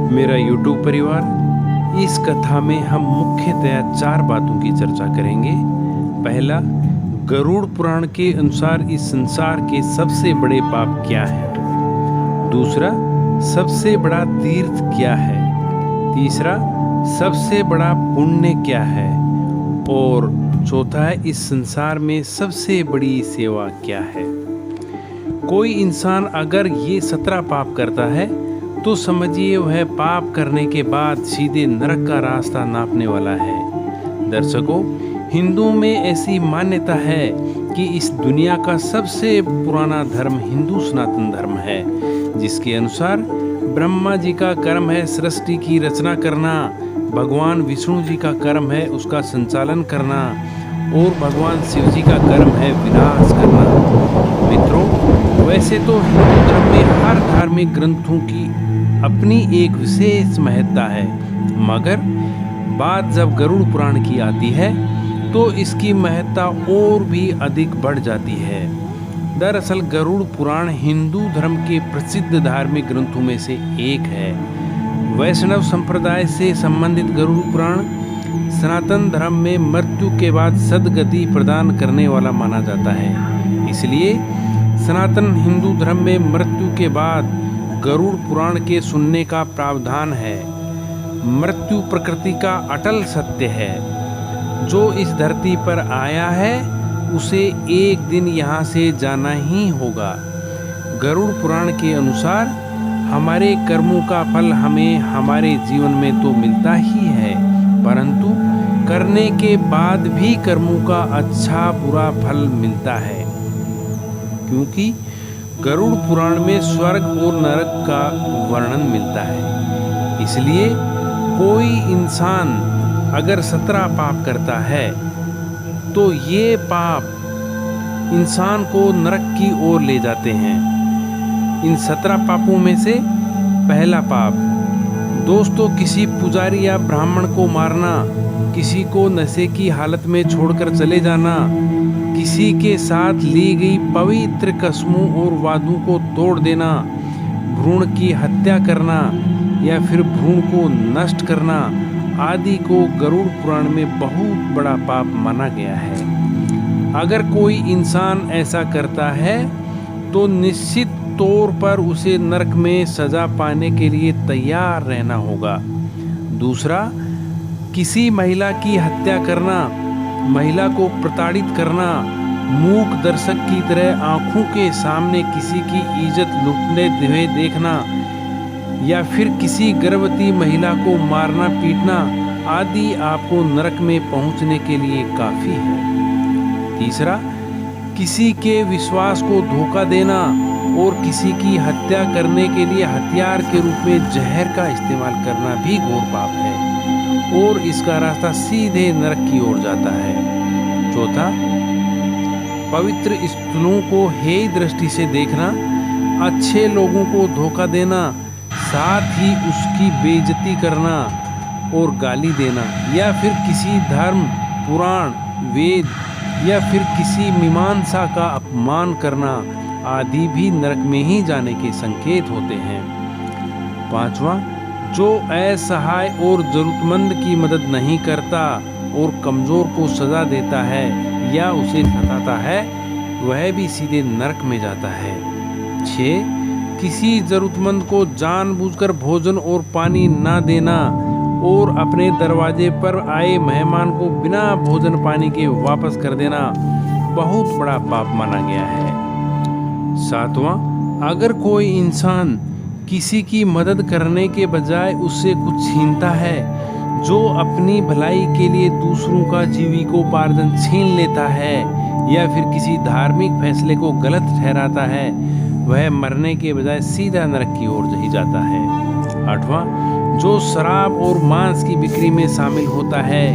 मेरा YouTube परिवार, इस कथा में हम मुख्यतया 4 बातों की चर्चा करेंगे। पहला, गरुड़ पुराण के अनुसार इस संसार के सबसे बड़े पाप क्या है। दूसरा, सबसे बड़ा तीर्थ क्या है। तीसरा, सबसे बड़ा पुण्य क्या है। और चौथा है, इस संसार में सबसे बड़ी सेवा क्या है। कोई इंसान अगर ये 17 पाप करता है तो समझिए वह पाप करने के बाद सीधे नरक का रास्ता नापने वाला है। दर्शकों, हिंदुओं में ऐसी मान्यता है कि इस दुनिया का सबसे पुराना धर्म हिंदू सनातन धर्म है, जिसके अनुसार ब्रह्मा जी का कर्म है सृष्टि की रचना करना, भगवान विष्णु जी का कर्म है उसका संचालन करना और भगवान शिव जी का कर्म है विनाश करना। मित्रों, वैसे तो हिंदू धर्म में हर धार्मिक ग्रंथों की अपनी एक विशेष महत्ता है, मगर बात जब गरुड़ पुराण की आती है तो इसकी महत्ता और भी अधिक बढ़ जाती है। दरअसल गरुड़ पुराण हिंदू धर्म के प्रसिद्ध धार्मिक ग्रंथों में से एक है। वैष्णव संप्रदाय से संबंधित गरुड़ पुराण सनातन धर्म में मृत्यु के बाद सद्गति प्रदान करने वाला माना जाता है। इसलिए सनातन हिंदू धर्म में मृत्यु के बाद गरुड़ पुराण के सुनने का प्रावधान है। मृत्यु प्रकृति का अटल सत्य है। जो इस धरती पर आया है उसे एक दिन यहाँ से जाना ही होगा। गरुड़ पुराण के अनुसार हमारे कर्मों का फल हमें हमारे जीवन में तो मिलता ही है, परंतु करने के बाद भी कर्मों का अच्छा बुरा फल मिलता है, क्योंकि गरुड़ पुराण में स्वर्ग और नरक का वर्णन मिलता है। इसलिए कोई इंसान अगर 17 पाप करता है तो ये पाप इंसान को नरक की ओर ले जाते हैं। इन 17 पापों में से पहला पाप, दोस्तों, किसी पुजारी या ब्राह्मण को मारना, किसी को नशे की हालत में छोड़कर चले जाना, किसी के साथ ली गई पवित्र कसमों और वादों को तोड़ देना, भ्रूण की हत्या करना या फिर भ्रूण को नष्ट करना आदि को गरुड़ पुराण में बहुत बड़ा पाप माना गया है। अगर कोई इंसान ऐसा करता है तो निश्चित तौर पर उसे नरक में सजा पाने के लिए तैयार रहना होगा। दूसरा, किसी महिला की हत्या करना, महिला को प्रताड़ित करना, मूक दर्शक की तरह आंखों के सामने किसी की इज्जत लूटने हुए देखना या फिर किसी गर्भवती महिला को मारना पीटना आदि आपको नरक में पहुंचने के लिए काफी है। तीसरा, किसी के विश्वास को धोखा देना और किसी की हत्या करने के लिए हथियार के रूप में जहर का इस्तेमाल करना भी घोर पाप है और इसका रास्ता सीधे नरक की ओर जाता है। चौथा, पवित्र स्थलों को हेय दृष्टि से देखना, अच्छे लोगों को धोखा देना, साथ ही उसकी बेइज्जती करना और गाली देना या फिर किसी धर्म, पुराण, वेद या फिर किसी मीमांसा का अपमान करना आदि भी नरक में ही जाने के संकेत होते हैं। पांचवा, जो असहाय और जरूरतमंद की मदद नहीं करता और कमजोर को सजा देता है या उसे सताता है, वह भी सीधे नरक में जाता है। 6, किसी जरूरतमंद को जानबूझकर भोजन और पानी ना देना और अपने दरवाजे पर आए मेहमान को बिना भोजन पानी के वापस कर देना बहुत बड़ा पाप माना गया है। 7वां, अगर कोई इंसान किसी की मदद करने के बजाय उससे कुछ छीनता है, जो अपनी भलाई के लिए दूसरों का जीविकोपार्जन छीन लेता है या फिर किसी धार्मिक फैसले को गलत ठहराता है, वह मरने के बजाय सीधा नरक की ओर ही जाता है। 8वां, जो शराब और मांस की बिक्री में शामिल होता है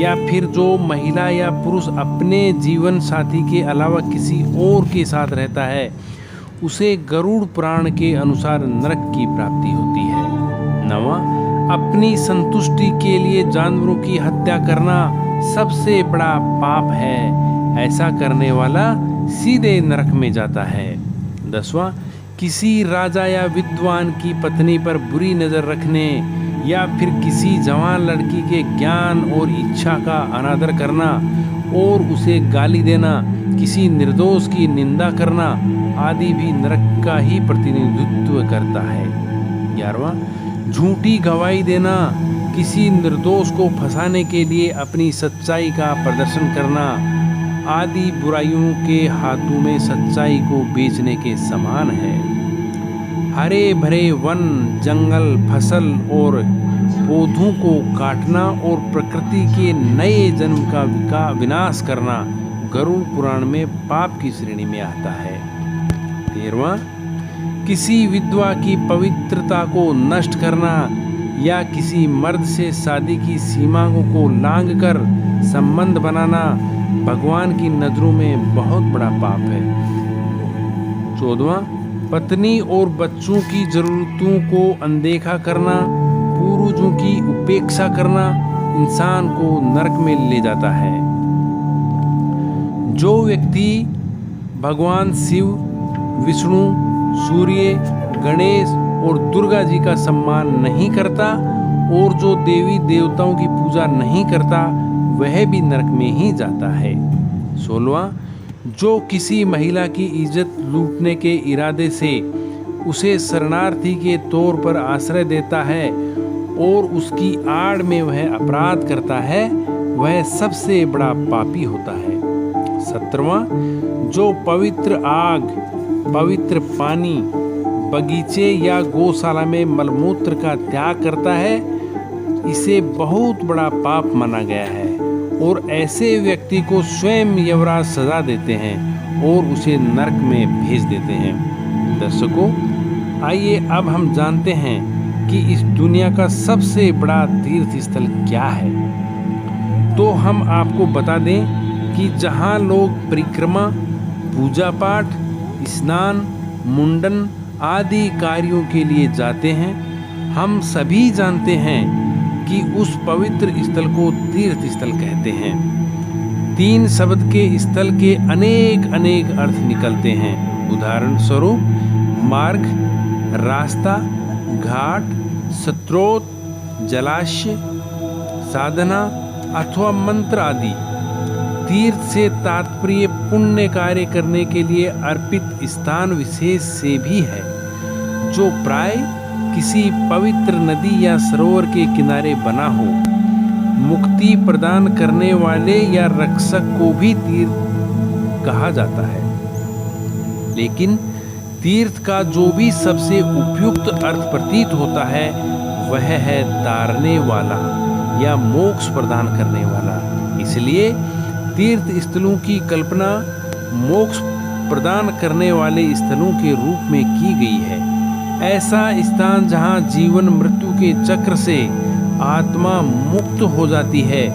या फिर जो महिला या पुरुष अपने जीवन साथी के अलावा किसी और के साथ रहता है, उसे गरुड़ पुराण के अनुसार नरक की प्राप्ति होती है। 9वां, अपनी संतुष्टि के लिए जानवरों की हत्या करना सबसे बड़ा पाप है। ऐसा करने वाला सीधे नरक में जाता है। 10वां, किसी राजा या विद्वान की पत्नी पर बुरी नज़र रखने या फिर किसी जवान लड़की के ज्ञान और इच्छा का अनादर करना और उसे गाली देना, किसी निर्दोष की निंदा करना आदि भी नरक का ही प्रतिनिधित्व करता है। 11वां, झूठी गवाही देना, किसी निर्दोष को फंसाने के लिए अपनी सच्चाई का प्रदर्शन करना आदि बुराइयों के हाथों में सच्चाई को बेचने के समान है। हरे भरे वन, जंगल, फसल और पौधों को काटना और प्रकृति के नए जन्म का विनाश करना गरुड़ पुराण में पाप की श्रेणी में आता है। 13वां, किसी विधवा की पवित्रता को नष्ट करना या किसी मर्द से शादी की सीमाओं को लांघकर संबंध बनाना भगवान की नजरों में बहुत बड़ा पाप है। 14वां, पत्नी और बच्चों की जरूरतों को अनदेखा करना, पूर्वजों की उपेक्षा करना इंसान को नरक में ले जाता है। जो व्यक्ति भगवान शिव, विष्णु, सूर्य, गणेश और दुर्गा जी का सम्मान नहीं करता और जो देवी देवताओं की पूजा नहीं करता वह भी नरक में ही जाता है। 16वां, जो किसी महिला की इज्जत लूटने के इरादे से उसे शरणार्थी के तौर पर आश्रय देता है और उसकी आड़ में वह अपराध करता है वह सबसे बड़ा पापी होता है। 17वां, जो पवित्र आग, पवित्र पानी, बगीचे या गौशाला में मलमूत्र का त्याग करता है इसे बहुत बड़ा पाप माना गया है और ऐसे व्यक्ति को स्वयं यमराज सजा देते हैं और उसे नरक में भेज देते हैं। दर्शकों, आइए अब हम जानते हैं कि इस दुनिया का सबसे बड़ा तीर्थ स्थल क्या है। तो हम आपको बता दें कि जहां लोग परिक्रमा, पूजा पाठ, स्नान, मुंडन आदि कार्यों के लिए जाते हैं, हम सभी जानते हैं कि उस पवित्र स्थल को तीर्थ स्थल कहते हैं। 3 शब्द के स्थल के अनेक अनेक अर्थ निकलते हैं। उदाहरण स्वरूप मार्ग, रास्ता, घाट, स्रोत, जलाशय, साधना अथवा मंत्र आदि। तीर्थ से तात्पर्य पुण्य कार्य करने के लिए अर्पित स्थान विशेष से भी है, जो प्राय किसी पवित्र नदी या सरोवर के किनारे बना हो। मुक्ति प्रदान करने वाले या रक्षक को भी तीर्थ कहा जाता है। लेकिन तीर्थ का जो भी सबसे उपयुक्त अर्थ प्रतीत होता है वह है तारने वाला या मोक्ष प्रदान करने वाला। इसलिए तीर्थ स्थलों की कल्पना मोक्ष प्रदान करने वाले स्थलों के रूप में की गई है। ऐसा स्थान जहां जीवन मृत्यु के चक्र से आत्मा मुक्त हो जाती है।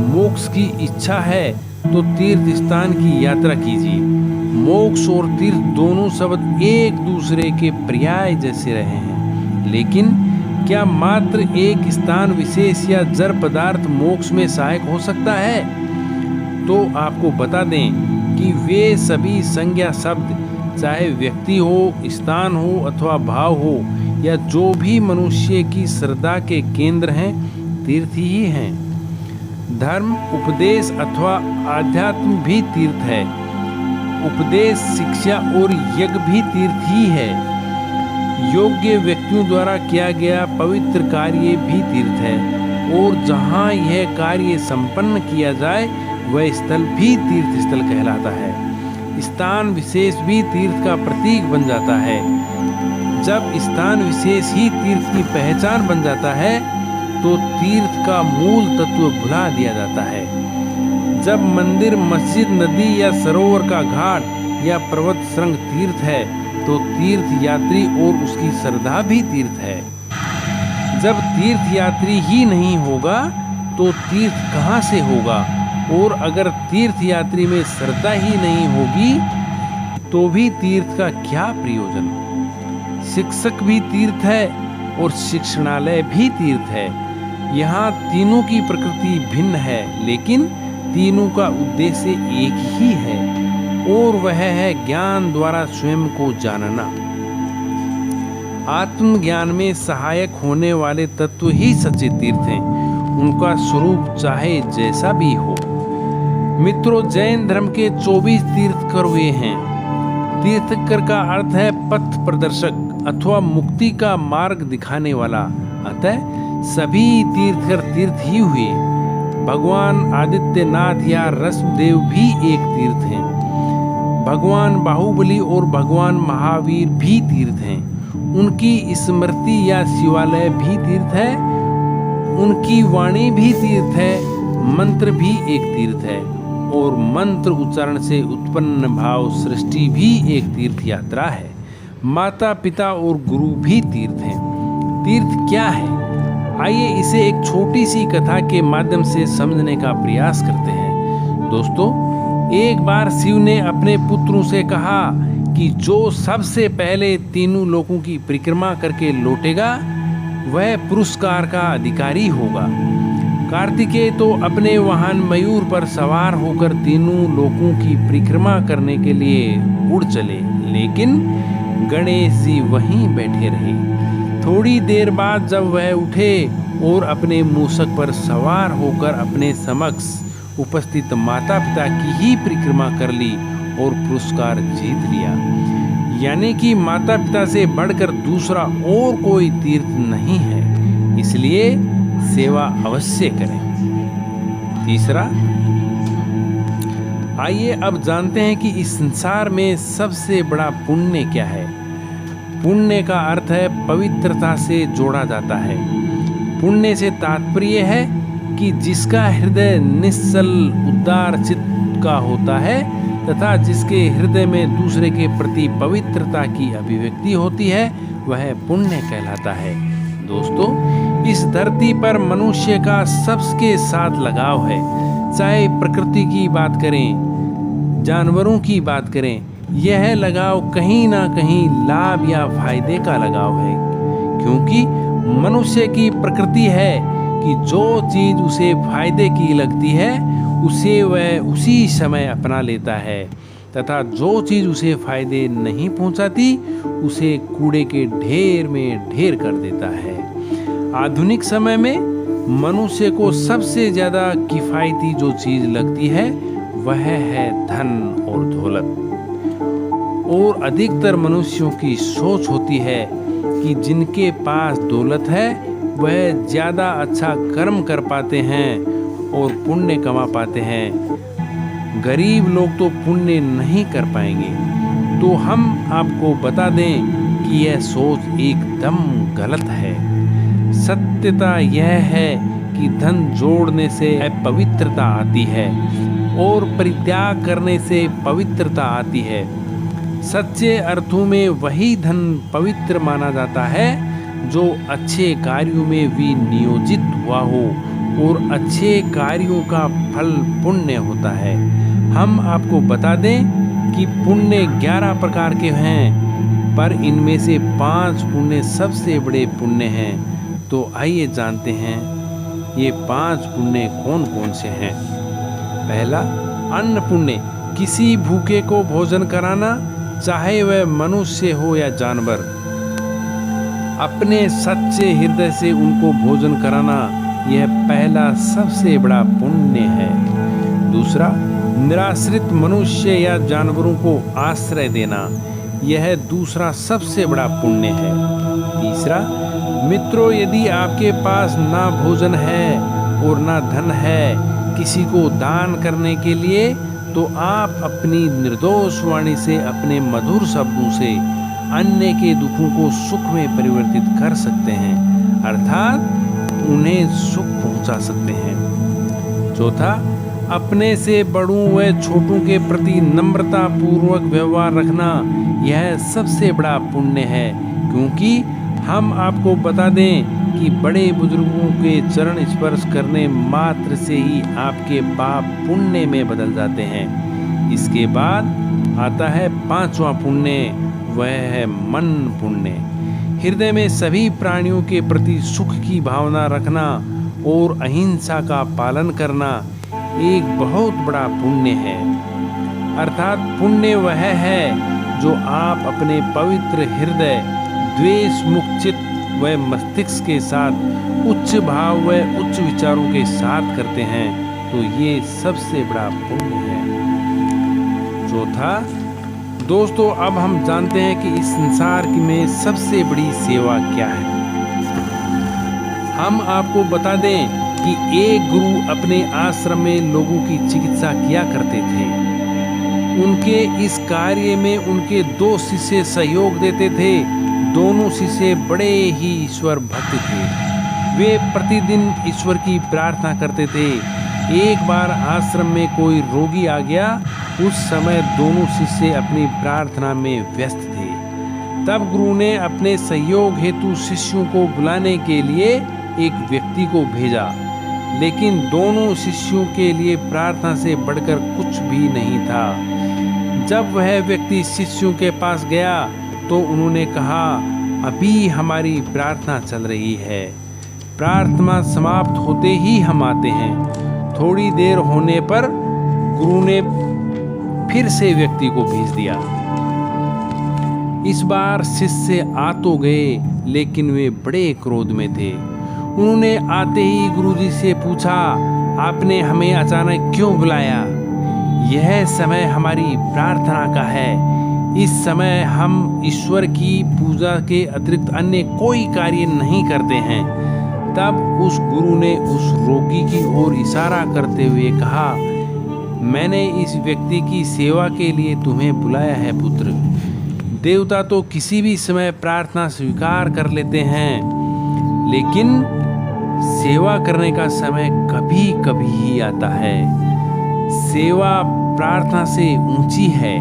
मोक्ष की इच्छा है तो तीर्थ स्थान की यात्रा कीजिए। मोक्ष और तीर्थ दोनों शब्द एक दूसरे के पर्याय जैसे रहे हैं, लेकिन क्या मात्र एक स्थान विशेष या जड़ पदार्थ मोक्ष में सहायक हो सकता है? तो आपको बता दें कि वे सभी संज्ञा शब्द, चाहे व्यक्ति हो, स्थान हो अथवा भाव हो या जो भी मनुष्य की श्रद्धा के केंद्र हैं, तीर्थ ही हैं। धर्म, उपदेश अथवा आध्यात्म भी तीर्थ है। उपदेश, शिक्षा और यज्ञ भी तीर्थ ही है। योग्य व्यक्तियों द्वारा किया गया पवित्र कार्य भी तीर्थ है और जहाँ यह कार्य संपन्न किया जाए वह स्थल भी तीर्थ स्थल कहलाता है। स्थान विशेष भी तीर्थ का प्रतीक बन जाता है। जब स्थान विशेष ही तीर्थ की पहचान बन जाता है तो तीर्थ का मूल तत्व भुला दिया जाता है। जब मंदिर, मस्जिद, नदी या सरोवर का घाट या पर्वत श्रृंग तीर्थ है तो तीर्थ यात्री और उसकी श्रद्धा भी तीर्थ है। जब तीर्थ यात्री ही नहीं होगा तो तीर्थ कहाँ से होगा? और अगर तीर्थ यात्री में श्रद्धा ही नहीं होगी तो भी तीर्थ का क्या प्रयोजन? शिक्षक भी तीर्थ है और शिक्षणालय भी तीर्थ है। यहाँ तीनों की प्रकृति भिन्न है, लेकिन तीनों का उद्देश्य एक ही है और वह है ज्ञान द्वारा स्वयं को जानना। आत्मज्ञान में सहायक होने वाले तत्व ही सच्चे तीर्थ हैं, उनका स्वरूप चाहे जैसा भी हो। मित्रों, जैन धर्म के 24 तीर्थकर हुए हैं। तीर्थकर का अर्थ है पथ प्रदर्शक अथवा मुक्ति का मार्ग दिखाने वाला। अतः सभी तीर्थकर तीर्थ ही हुए। भगवान आदित्यनाथ या रश्मदेव भी एक तीर्थ हैं। भगवान बाहुबली और भगवान महावीर भी तीर्थ हैं। उनकी स्मृति या शिवालय भी तीर्थ है। उनकी वाणी भी तीर्थ है। मंत्र भी एक तीर्थ है और मंत्र उच्चारण से उत्पन्न भाव सृष्टि भी एक तीर्थ यात्रा है। माता पिता और गुरु भी तीर्थ हैं। तीर्थ क्या है? आइए इसे एक छोटी सी कथा के माध्यम से समझने का प्रयास करते हैं। दोस्तों, एक बार शिव ने अपने पुत्रों से कहा कि जो सबसे पहले तीनों लोकों की परिक्रमा करके लौटेगा वह पुरस्कार का अधिकारी होगा। कार्तिकेय तो अपने वाहन मयूर पर सवार होकर तीनों लोकों की परिक्रमा करने के लिए उड़ चले, लेकिन गणेश जी वहीं बैठे रहे। थोड़ी देर बाद जब वह उठे और अपने मूषक पर सवार होकर अपने समक्ष उपस्थित माता पिता की ही परिक्रमा कर ली और पुरस्कार जीत लिया। यानी कि माता पिता से बढ़कर दूसरा और कोई तीर्थ नहीं है, इसलिए सेवा अवश्य करें। तीसरा, आइए अब जानते हैं कि इस संसार में सबसे बड़ा पुण्य क्या है। पुण्य का अर्थ है पवित्रता से जोड़ा जाता है। पुण्य से तात्पर्य है कि जिसका हृदय निश्चल उदार चित्त का होता है तथा जिसके हृदय में दूसरे के प्रति पवित्रता की अभिव्यक्ति होती है, वह पुण्य कहलाता है। दोस्तों, इस धरती पर मनुष्य का सबके साथ लगाव है। चाहे प्रकृति की बात करें, जानवरों की बात करें, यह लगाव कहीं ना कहीं लाभ या फायदे का लगाव है, क्योंकि मनुष्य की प्रकृति है कि जो चीज उसे फायदे की लगती है उसे वह उसी समय अपना लेता है तथा जो चीज उसे फायदे नहीं पहुंचाती उसे कूड़े के ढेर में ढेर कर देता है। आधुनिक समय में मनुष्य को सबसे ज्यादा किफायती जो चीज लगती है वह है धन और दौलत। और अधिकतर मनुष्यों की सोच होती है कि जिनके पास दौलत है वह ज्यादा अच्छा कर्म कर पाते हैं और पुण्य कमा पाते हैं। गरीब लोग तो पुण्य नहीं कर पाएंगे। तो हम आपको बता दें कि यह सोच एकदम गलत है। सत्यता यह है कि धन जोड़ने से पवित्रता आती है और परित्याग करने से पवित्रता आती है। सच्चे अर्थों में वही धन पवित्र माना जाता है जो अच्छे कार्यों में भी नियोजित हुआ हो और अच्छे कार्यों का फल पुण्य होता है। हम आपको बता दें कि पुण्य 11 प्रकार के हैं, पर इनमें से 5 पुण्य सबसे बड़े पुण्य हैं। तो आइए जानते हैं ये 5 पुण्य कौन कौन से हैं। पहला, अन्न पुण्य। किसी भूखे को भोजन कराना, चाहे वह मनुष्य हो या जानवर, अपने सच्चे हृदय से उनको भोजन कराना, यह पहला सबसे बड़ा पुण्य है। दूसरा, निराश्रित मनुष्य या जानवरों को आश्रय देना, यह दूसरा सबसे बड़ा पुण्य है। तीसरा, मित्रों, यदि आपके पास ना भोजन है और ना धन है किसी को दान करने के लिए, तो आप अपनी निर्दोष वाणी से, अपने मधुर शब्दों से अन्य के दुखों को सुख में परिवर्तित कर सकते हैं, अर्थात उन्हें सुख पहुंचा सकते हैं। चौथा, अपने से बड़ों व छोटों के प्रति नम्रता पूर्वक व्यवहार रखना, यह सबसे बड़ा पुण्य है, क्योंकि हम आपको बता दें कि बड़े बुजुर्गों के चरण स्पर्श करने मात्र से ही आपके पाप पुण्य में बदल जाते हैं। इसके बाद आता है 5वां पुण्य, वह है मन पुण्य। हृदय में सभी प्राणियों के प्रति सुख की भावना रखना और अहिंसा का पालन करना एक बहुत बड़ा पुण्य है। अर्थात पुण्य वह है जो आप अपने पवित्र हृदय, द्वेष मुक्त चित्त व मस्तिष्क के साथ उच्च भाव व उच्च विचारों के साथ करते हैं तो ये सबसे बड़ा पुण्य है। चौथा, दोस्तों अब हम जानते हैं कि इस संसार में सबसे बड़ी सेवा क्या है। हम आपको बता दें कि एक गुरु अपने आश्रम में लोगों की चिकित्सा किया करते थे। उनके इस कार्य में उनके 2 शिष्य सहयोग देते थे। दोनों शिष्य बड़े ही ईश्वर भक्त थे। वे प्रतिदिन ईश्वर की प्रार्थना करते थे। एक बार आश्रम में कोई रोगी आ गया। उस समय दोनों शिष्य अपनी प्रार्थना में व्यस्त थे। तब गुरु ने अपने सहयोग हेतु शिष्यों को बुलाने के लिए एक व्यक्ति को भेजा, लेकिन दोनों शिष्यों के लिए प्रार्थना से बढ़कर कुछ भी नहीं था। जब वह व्यक्ति शिष्यों के पास गया तो उन्होंने कहा, अभी हमारी प्रार्थना चल रही है, प्रार्थना समाप्त होते ही हम आते हैं। थोड़ी देर होने पर गुरु ने फिर से व्यक्ति को भेज दिया। इस बार शिष्य आ तो गए, लेकिन वे बड़े क्रोध में थे। उन्होंने आते ही गुरुजी से पूछा, आपने हमें अचानक क्यों बुलाया? यह समय हमारी प्रार्थना का है। इस समय हम ईश्वर की पूजा के अतिरिक्त अन्य कोई कार्य नहीं करते हैं। तब उस गुरु ने उस रोगी की ओर इशारा करते हुए कहा, मैंने इस व्यक्ति की सेवा के लिए तुम्हें बुलाया है पुत्र। देवता तो किसी भी समय प्रार्थना स्वीकार कर लेते हैं, लेकिन सेवा करने का समय कभी कभी ही आता है। सेवा प्रार्थना से ऊंची है,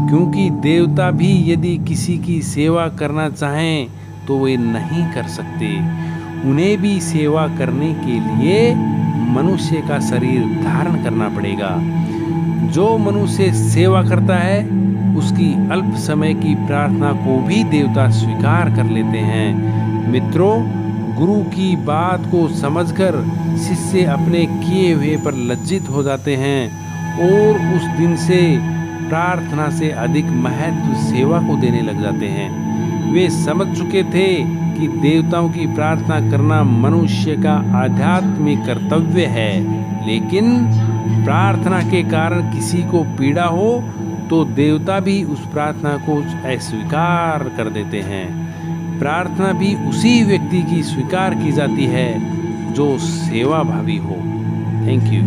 क्योंकि देवता भी यदि किसी की सेवा करना चाहें तो वे नहीं कर सकते। उन्हें भी सेवा करने के लिए मनुष्य का शरीर धारण करना पड़ेगा। जो मनुष्य सेवा करता है उसकी अल्प समय की प्रार्थना को भी देवता स्वीकार कर लेते हैं। मित्रों, गुरु की बात को समझकर शिष्य अपने किए हुए पर लज्जित हो जाते हैं और उस दिन से प्रार्थना से अधिक महत्व सेवा को देने लग जाते हैं। वे समझ चुके थे कि देवताओं की प्रार्थना करना मनुष्य का आध्यात्मिक कर्तव्य है, लेकिन प्रार्थना के कारण किसी को पीड़ा हो तो देवता भी उस प्रार्थना को अस्वीकार कर देते हैं। प्रार्थना भी उसी व्यक्ति की स्वीकार की जाती है जो सेवाभावी हो। Thank you.